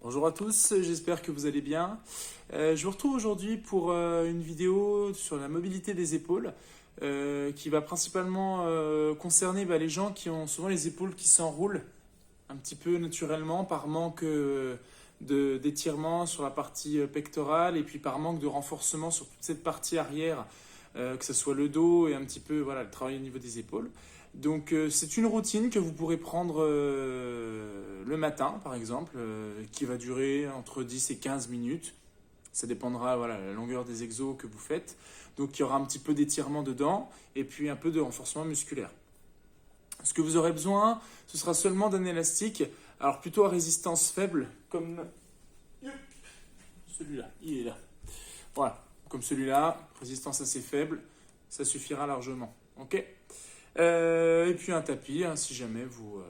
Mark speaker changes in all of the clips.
Speaker 1: Bonjour à tous, j'espère que vous allez bien. Je vous retrouve aujourd'hui pour une vidéo sur la mobilité des épaules qui va principalement concerner les gens qui ont souvent les épaules qui s'enroulent un petit peu naturellement par manque d'étirement sur la partie pectorale et puis par manque de renforcement sur toute cette partie arrière, que ce soit le dos et un petit peu le travail au niveau des épaules. Donc c'est une routine que vous pourrez prendre le matin par exemple, qui va durer entre 10 et 15 minutes. Ça dépendra la longueur des exos que vous faites. Donc il y aura un petit peu d'étirement dedans et puis un peu de renforcement musculaire. Ce que vous aurez besoin, ce sera seulement d'un élastique, alors plutôt à résistance faible, comme celui-là, il est là. Voilà, comme celui-là, résistance assez faible, ça suffira largement. Ok. Et puis un tapis, hein, si jamais vous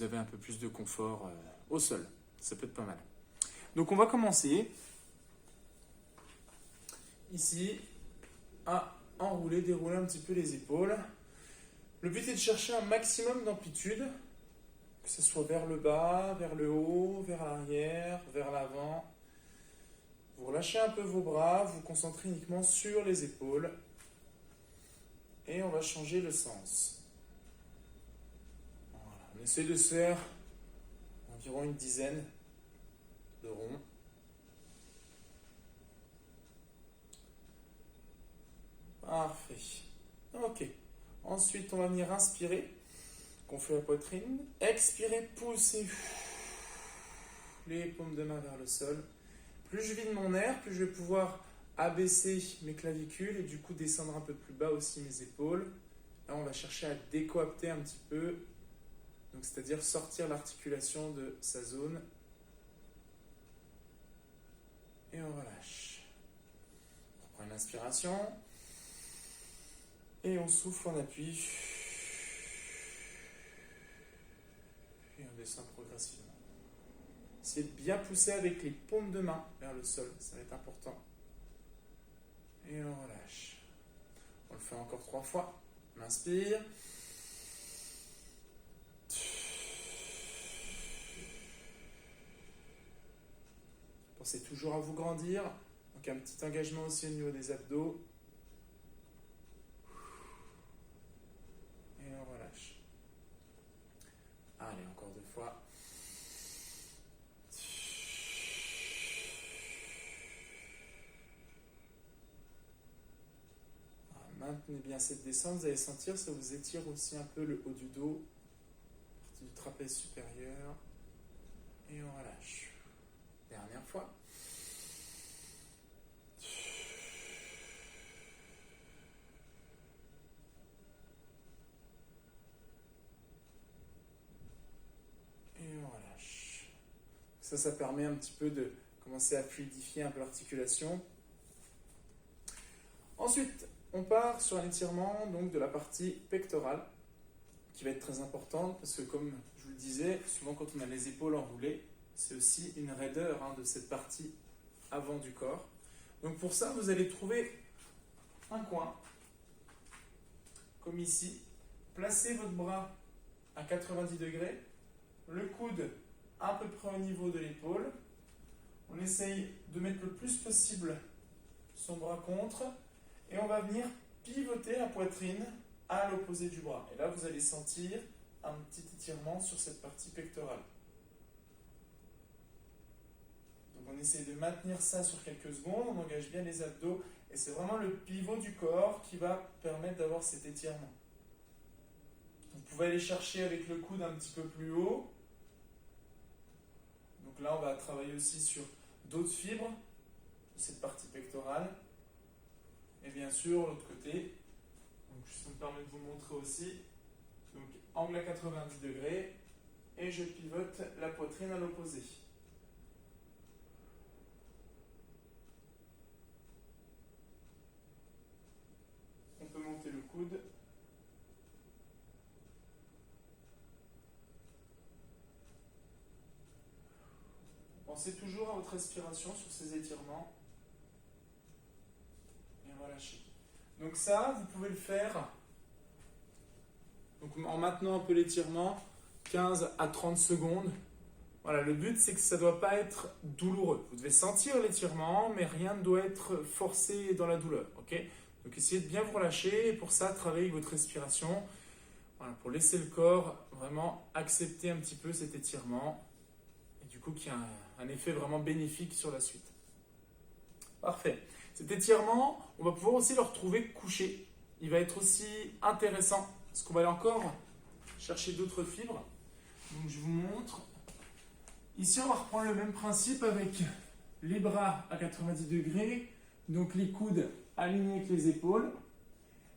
Speaker 1: avez un peu plus de confort au sol. Ça peut être pas mal. Donc on va commencer ici à enrouler, dérouler un petit peu les épaules. Le but est de chercher un maximum d'amplitude, que ce soit vers le bas, vers le haut, vers l'arrière, vers l'avant. Vous relâchez un peu vos bras, vous vous concentrez uniquement sur les épaules. Et on va changer le sens. Voilà. On essaie de se faire environ une dizaine de ronds. Parfait. Ok. Ensuite, on va venir inspirer. Gonfler la poitrine. Expirer, pousser les paumes de main vers le sol. Plus je vide mon air, plus je vais pouvoir abaisser mes clavicules et du coup descendre un peu plus bas aussi mes épaules. Là, on va chercher à décoapter un petit peu, donc c'est-à-dire sortir l'articulation de sa zone. Et on relâche. On prend une inspiration et on souffle, on appuie et on descend progressivement. Essayez de bien pousser avec les paumes de main vers le sol, ça va être important. Et on relâche. On le fait encore 3 fois. On inspire. Pensez toujours à vous grandir. Donc un petit engagement aussi au niveau des abdos. Et on relâche. Allez, encore 2 fois. Maintenez bien cette descente, vous allez sentir, ça vous étire aussi un peu le haut du dos, partie du trapèze supérieur, et on relâche. Dernière fois. Et on relâche. Ça permet un petit peu de commencer à fluidifier un peu l'articulation. Ensuite, on part sur un étirement donc, de la partie pectorale, qui va être très importante, parce que comme je vous le disais, souvent quand on a les épaules enroulées, c'est aussi une raideur de cette partie avant du corps. Donc pour ça, vous allez trouver un coin, comme ici. Placez votre bras à 90 degrés, le coude à peu près au niveau de l'épaule. On essaye de mettre le plus possible son bras contre, et on va venir pivoter la poitrine à l'opposé du bras. Et là, vous allez sentir un petit étirement sur cette partie pectorale. Donc on essaie de maintenir ça sur quelques secondes, on engage bien les abdos, et c'est vraiment le pivot du corps qui va permettre d'avoir cet étirement. Vous pouvez aller chercher avec le coude un petit peu plus haut. Donc là, on va travailler aussi sur d'autres fibres de cette partie pectorale. Et bien sûr, l'autre côté, donc ça me permet de vous montrer aussi. Donc angle à 90 degrés, et je pivote la poitrine à l'opposé. On peut monter le coude. Pensez toujours à votre respiration sur ces étirements. Et relâchez. Donc ça, vous pouvez le faire donc en maintenant un peu l'étirement, 15 à 30 secondes. Voilà, le but, c'est que ça ne doit pas être douloureux. Vous devez sentir l'étirement, mais rien ne doit être forcé dans la douleur. Ok? Donc, essayez de bien vous relâcher. Et pour ça, travaillez avec votre respiration. Voilà, pour laisser le corps vraiment accepter un petit peu cet étirement. Et du coup, qu'il y a un effet vraiment bénéfique sur la suite. Parfait. Cet étirement, on va pouvoir aussi le retrouver couché. Il va être aussi intéressant, parce qu'on va aller encore chercher d'autres fibres. Donc, je vous montre. Ici, on va reprendre le même principe avec les bras à 90 degrés, donc les coudes alignés avec les épaules.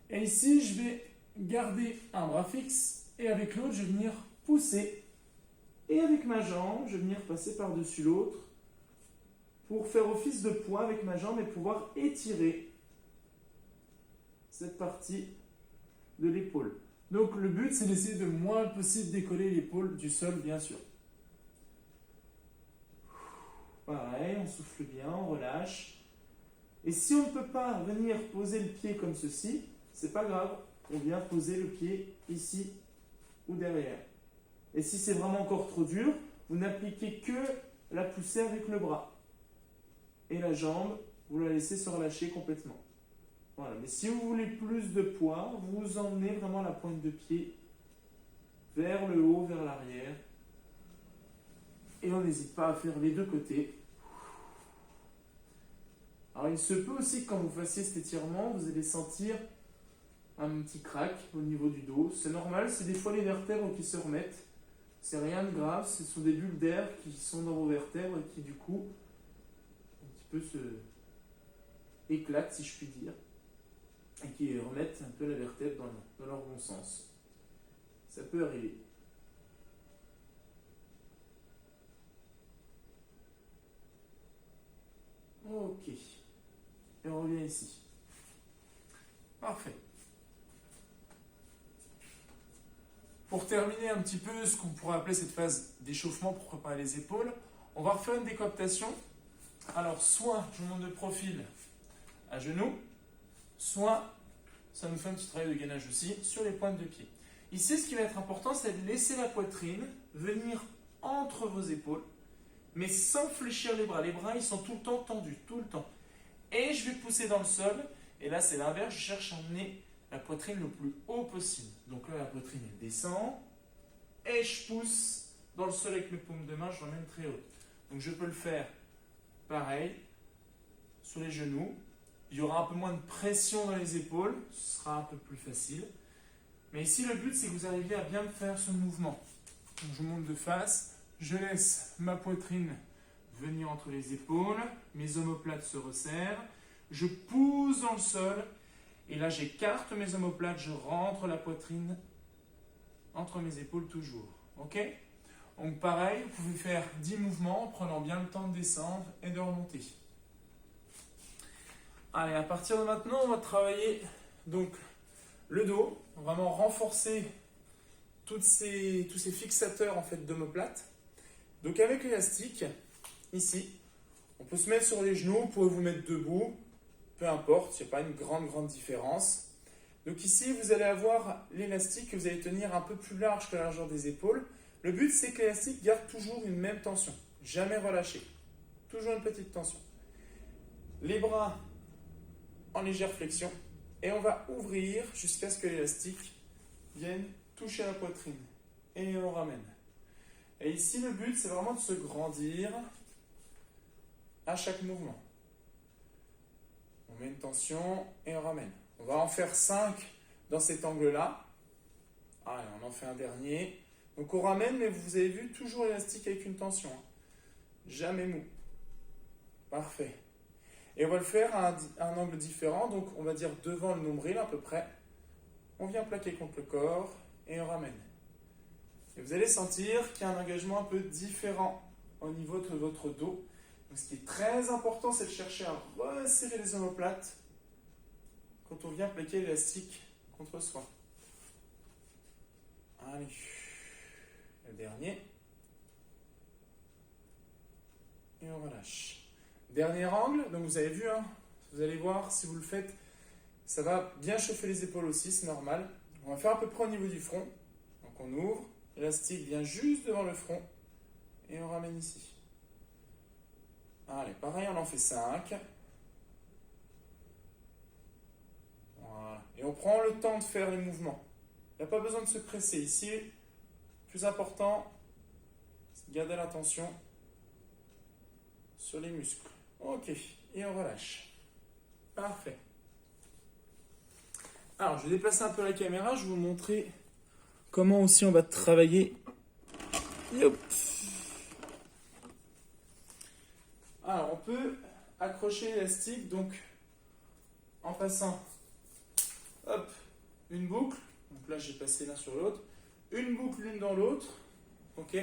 Speaker 1: Et ici, je vais garder un bras fixe et avec l'autre, je vais venir pousser. Et avec ma jambe, je vais venir passer par-dessus l'autre pour faire office de poids avec ma jambe et pouvoir étirer cette partie de l'épaule. Donc le but, c'est d'essayer de moins possible décoller l'épaule du sol, bien sûr. Pareil, on souffle bien, on relâche. Et si on ne peut pas venir poser le pied comme ceci, c'est pas grave. On vient poser le pied ici ou derrière. Et si c'est vraiment encore trop dur, vous n'appliquez que la poussée avec le bras. Et la jambe, vous la laissez se relâcher complètement. Voilà. Mais si vous voulez plus de poids, vous emmenez vraiment la pointe de pied vers le haut, vers l'arrière. Et on n'hésite pas à faire les deux côtés. Alors il se peut aussi que quand vous fassiez cet étirement, vous allez sentir un petit crack au niveau du dos. C'est normal, c'est des fois les vertèbres qui se remettent. C'est rien de grave, ce sont des bulles d'air qui sont dans vos vertèbres et qui du coup un petit peu se éclatent, si je puis dire, et qui remettent un peu la vertèbre dans leur bon sens. Ça peut arriver. Ok. Et on revient ici. Parfait. Pour terminer un petit peu ce qu'on pourrait appeler cette phase d'échauffement pour préparer les épaules, on va refaire une décoaptation. Alors, soit je monte de profil à genoux, soit ça nous fait un petit travail de gainage aussi sur les pointes de pied. Ici, ce qui va être important, c'est de laisser la poitrine venir entre vos épaules, mais sans fléchir les bras. Les bras, ils sont tout le temps tendus, tout le temps. Et je vais pousser dans le sol, et là, c'est l'inverse, je cherche à emmener la poitrine le plus haut possible. Donc là, la poitrine, elle descend, et je pousse dans le sol avec mes paumes de main, je l'emmène très haut. Donc je peux le faire pareil, sur les genoux. Il y aura un peu moins de pression dans les épaules, ce sera un peu plus facile. Mais ici, le but, c'est que vous arriviez à bien faire ce mouvement. Donc je monte de face, je laisse ma poitrine venir entre les épaules, mes omoplates se resserrent, je pousse dans le sol, et là j'écarte mes omoplates, je rentre la poitrine entre mes épaules toujours. Ok? Donc pareil, vous pouvez faire 10 mouvements en prenant bien le temps de descendre et de remonter. Allez, à partir de maintenant, on va travailler donc le dos, vraiment renforcer tous ces fixateurs en fait d'omoplates. Donc avec l'élastique, ici, on peut se mettre sur les genoux, vous pouvez vous mettre debout, peu importe, il n'y a pas une grande différence. Donc ici, vous allez avoir l'élastique que vous allez tenir un peu plus large que la largeur des épaules. Le but, c'est que l'élastique garde toujours une même tension, jamais relâché, toujours une petite tension. Les bras en légère flexion et on va ouvrir jusqu'à ce que l'élastique vienne toucher la poitrine et on ramène. Et ici, le but, c'est vraiment de se grandir à chaque mouvement. On met une tension et on ramène. On va en faire 5 dans cet angle-là. Allez, on en fait un dernier. Donc on ramène, mais vous avez vu, toujours élastique avec une tension. Jamais mou. Parfait. Et on va le faire à un angle différent, donc on va dire devant le nombril à peu près. On vient plaquer contre le corps et on ramène. Et vous allez sentir qu'il y a un engagement un peu différent au niveau de votre dos. Donc ce qui est très important, c'est de chercher à resserrer les omoplates quand on vient plaquer l'élastique contre soi. Allez, le dernier. Et on relâche. Dernier angle, donc vous avez vu, hein, vous allez voir si vous le faites, ça va bien chauffer les épaules aussi, c'est normal. On va faire à peu près au niveau du front. Donc on ouvre, l'élastique vient juste devant le front et on ramène ici. Allez, pareil, on en fait 5. Voilà. Et on prend le temps de faire les mouvements. Il n'y a pas besoin de se presser. Ici, le plus important, c'est de garder l'attention sur les muscles. Ok, et on relâche. Parfait. Alors, je vais déplacer un peu la caméra, je vais vous montrer comment aussi on va travailler. Yop. Alors, on peut accrocher l'élastique, donc en passant, hop, une boucle. Donc là, j'ai passé l'un sur l'autre. Une boucle l'une dans l'autre. Ok.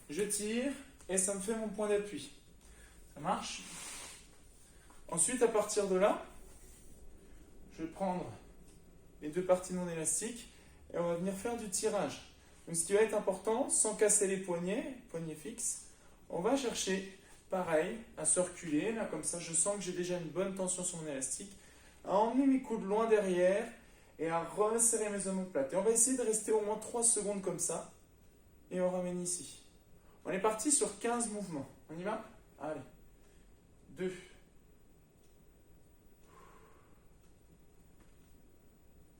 Speaker 1: Je tire et ça me fait mon point d'appui. Ça marche. Ensuite, à partir de là, je vais prendre les deux parties de mon élastique et on va venir faire du tirage. Donc, ce qui va être important, sans casser les poignets fixes, on va chercher, pareil, à se reculer. Là, comme ça, je sens que j'ai déjà une bonne tension sur mon élastique. À emmener mes coudes loin derrière et à resserrer mes omoplates. Et on va essayer de rester au moins 3 secondes comme ça. Et on ramène ici. On est parti sur 15 mouvements. On y va? Allez. 2.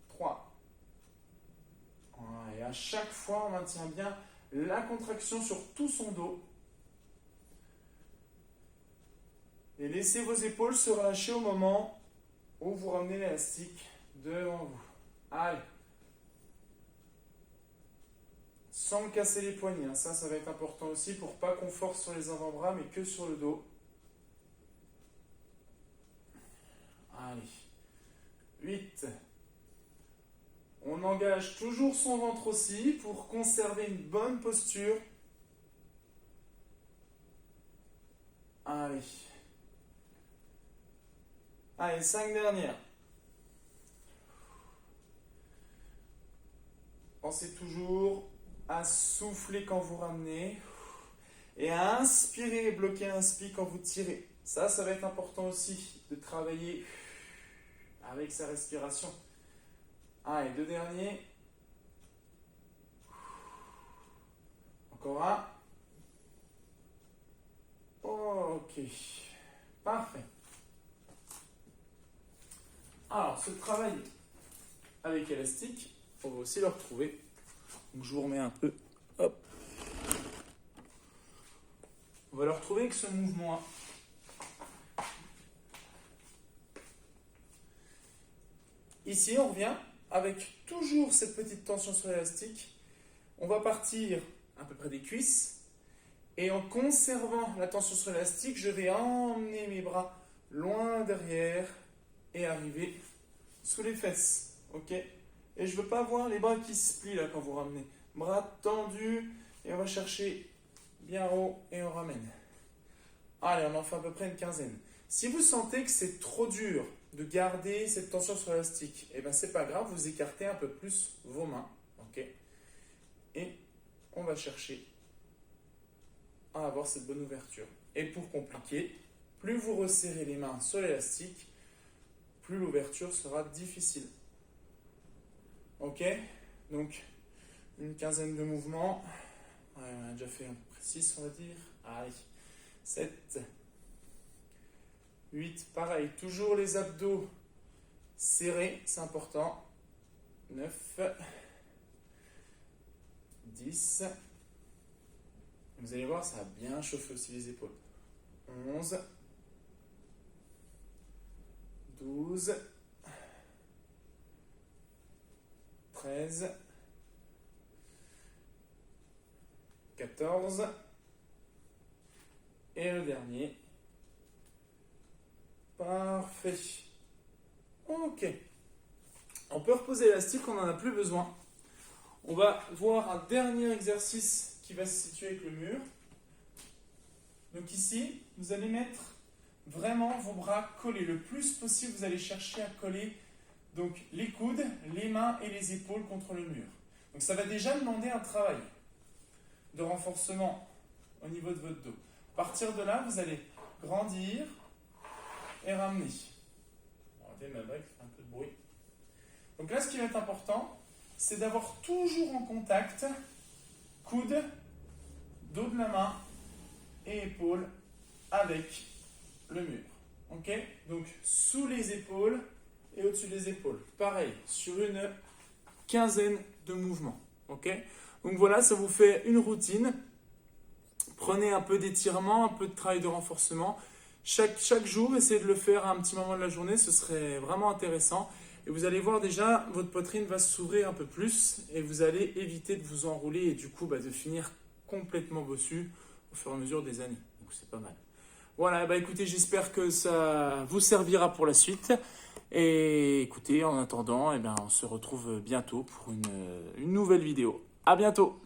Speaker 1: 3. Et à chaque fois, on maintient bien la contraction sur tout son dos. Et laissez vos épaules se relâcher au moment où vous ramenez l'élastique devant vous. Allez. Sans me casser les poignets. Ça va être important aussi pour pas qu'on force sur les avant-bras, mais que sur le dos. Allez. 8. On engage toujours son ventre aussi pour conserver une bonne posture. Allez. Allez, 5 dernières. Pensez toujours à souffler quand vous ramenez et à inspirer et bloquer un spi quand vous tirez. Ça va être important aussi de travailler avec sa respiration. Allez, 2 derniers. Encore un. Ok. Parfait. Alors, ce travail avec élastique, on va aussi le retrouver. Donc, je vous remets un peu. Hop. On va le retrouver avec ce mouvement. Ici, on revient avec toujours cette petite tension sur l'élastique. On va partir à peu près des cuisses. Et en conservant la tension sur l'élastique, je vais emmener mes bras loin derrière et arriver sous les fesses. Ok? Et je ne veux pas voir les bras qui se plient là quand vous ramenez. Bras tendus et on va chercher bien haut et on ramène. Allez, on en fait à peu près une quinzaine. Si vous sentez que c'est trop dur de garder cette tension sur l'élastique, eh bien c'est pas grave, vous écartez un peu plus vos mains. Ok? Et on va chercher à avoir cette bonne ouverture. Et pour compliquer, plus vous resserrez les mains sur l'élastique, plus l'ouverture sera difficile. Ok? Donc, une quinzaine de mouvements. Ouais, on a déjà fait à peu près 6, on va dire. Allez, 7, 8, pareil, toujours les abdos serrés, c'est important. 9, 10. Vous allez voir, ça a bien chauffé aussi les épaules. 11, 12, 13, 14, et le dernier. Parfait. Ok. On peut reposer l'élastique, on n'en a plus besoin. On va voir un dernier exercice qui va se situer avec le mur. Donc ici, vous allez mettre vraiment vos bras collés. Le plus possible, vous allez chercher à coller donc les coudes, les mains et les épaules contre le mur. Donc ça va déjà demander un travail de renforcement au niveau de votre dos. À partir de là, vous allez grandir et ramener. On va enlever ma bague, ça fait un peu de bruit. Donc là, ce qui va être important, c'est d'avoir toujours en contact coude, dos de la main et épaules avec le mur. Ok? Donc sous les épaules et au-dessus des épaules. Pareil, sur une quinzaine de mouvements. Ok? Donc voilà, ça vous fait une routine. Prenez un peu d'étirement, un peu de travail de renforcement. Chaque jour, essayez de le faire à un petit moment de la journée, ce serait vraiment intéressant. Et vous allez voir déjà, votre poitrine va s'ouvrir un peu plus et vous allez éviter de vous enrouler et du coup de finir complètement bossu au fur et à mesure des années. Donc c'est pas mal. Voilà, écoutez, j'espère que ça vous servira pour la suite. Et écoutez, en attendant, on se retrouve bientôt pour une nouvelle vidéo. À bientôt!